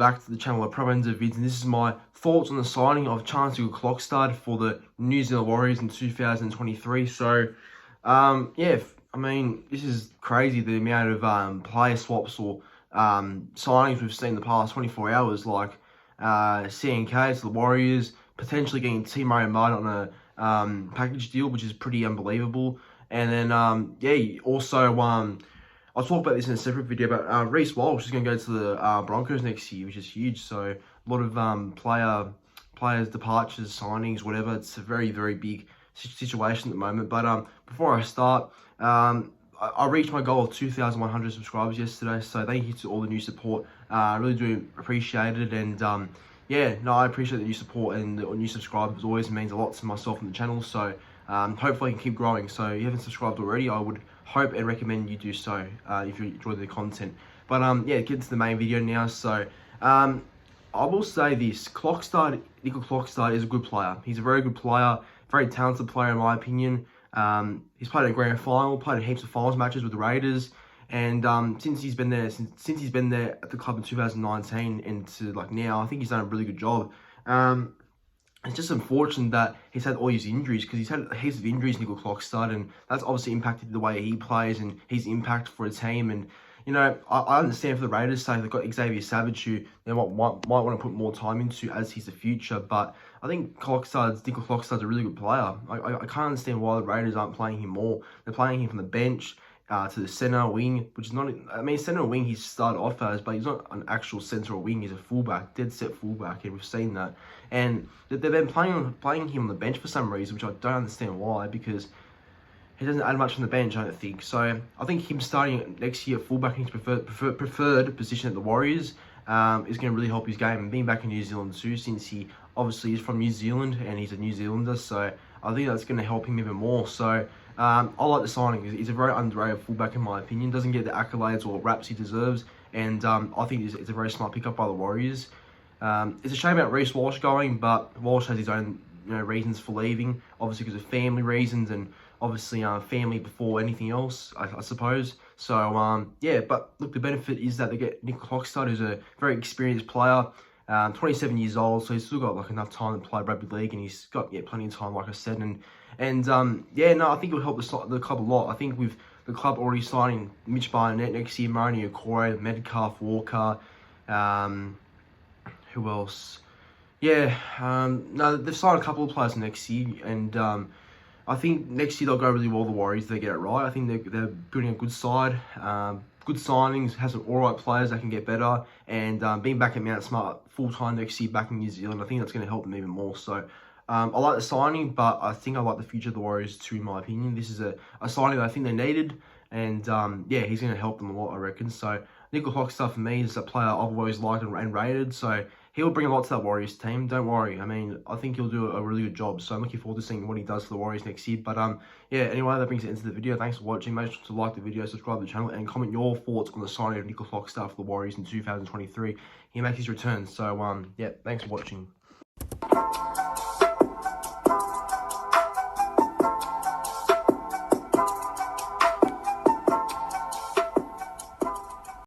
back to the channel of Pro Enzo Vids, and this is my thoughts on the signing of Charnze Nicoll Klokstad for the New Zealand Warriors in 2023. So, yeah, I mean, this is crazy, the amount of player swaps or signings we've seen in the past 24 hours, like CNK to the Warriors, potentially getting T. Mario Martin on a package deal, which is pretty unbelievable. And then, yeah, also, I'll talk about this in a separate video, but Reece Walsh is going to go to the Broncos next year, which is huge. So a lot of players, departures, signings, whatever. It's a very, very big situation at the moment. But before I start, I reached my goal of 2,100 subscribers yesterday. So thank you to all the new support. I really do appreciate it. And yeah, no, I appreciate the new support and the new subscribers. Always means a lot to myself and the channel. So hopefully I can keep growing. So if you haven't subscribed already, I would hope and recommend you do so if you enjoy the content. But yeah, get to the main video now. So I will say this: Nicoll Klokstad is a good player. He's a very good player, very talented player in my opinion. He's played in a grand final, played in heaps of finals matches with the Raiders, and since he's been there at the club in 2019 and to like now, I think he's done a really good job. It's just unfortunate that he's had all these injuries, because he's had heaps of injuries, Nicoll Klokstad, and that's obviously impacted the way he plays and his impact for a team. And you know, I understand for the Raiders' sake, they've got Xavier Savage, who they might want to put more time into as he's the future. But I think Nicoll Klokstad's a really good player. I can't understand why the Raiders aren't playing him more. They're playing him from the bench to the centre wing, which is not, I mean, centre wing he's started off as, but he's not an actual centre or wing. He's a fullback, dead set fullback, and we've seen that. And they've been playing him on the bench for some reason, which I don't understand why, because he doesn't add much on the bench, I don't think. So I think him starting next year at fullback in his preferred position at the Warriors is going to really help his game. And being back in New Zealand too, since he obviously is from New Zealand and he's a New Zealander, so I think that's going to help him even more. So I like the signing. He's a very underrated fullback in my opinion. Doesn't get the accolades or raps he deserves, and I think it's a very smart pickup by the Warriors. It's a shame about Reece Walsh going, but Walsh has his own reasons for leaving, obviously because of family reasons, and obviously family before anything else, I suppose. So yeah, but look, the benefit is that they get Nicoll Klokstad, who's a very experienced player, 27 years old, so he's still got like enough time to play rugby league, and he's got plenty of time, like I said. And yeah, no, I think it will help the club a lot. I think with the club already signing Mitch Barnett next year, Marnie Okore, Metcalf, Walker, who else? Yeah, no, they've signed a couple of players next year, and I think next year they'll go really well, the Warriors, if they get it right. I think they're building a good side, good signings, have some alright players that can get better, and being back at Mount Smart full-time next year back in New Zealand, I think that's going to help them even more. So I like the signing, but I think I like the future of the Warriors too, in my opinion. This is a signing that I think they needed, and yeah, he's going to help them a lot, I reckon. So Nicoll Klokstad for me is a player I've always liked and rated, so he'll bring a lot to that Warriors team, don't worry. I mean, I think he'll do a really good job, so I'm looking forward to seeing what he does for the Warriors next year. But yeah, anyway, that brings it into the video. Thanks for watching. Make sure to like the video, subscribe to the channel, and comment your thoughts on the signing of Nicoll Klokstad for the Warriors in 2023. He makes his return, so yeah, thanks for watching.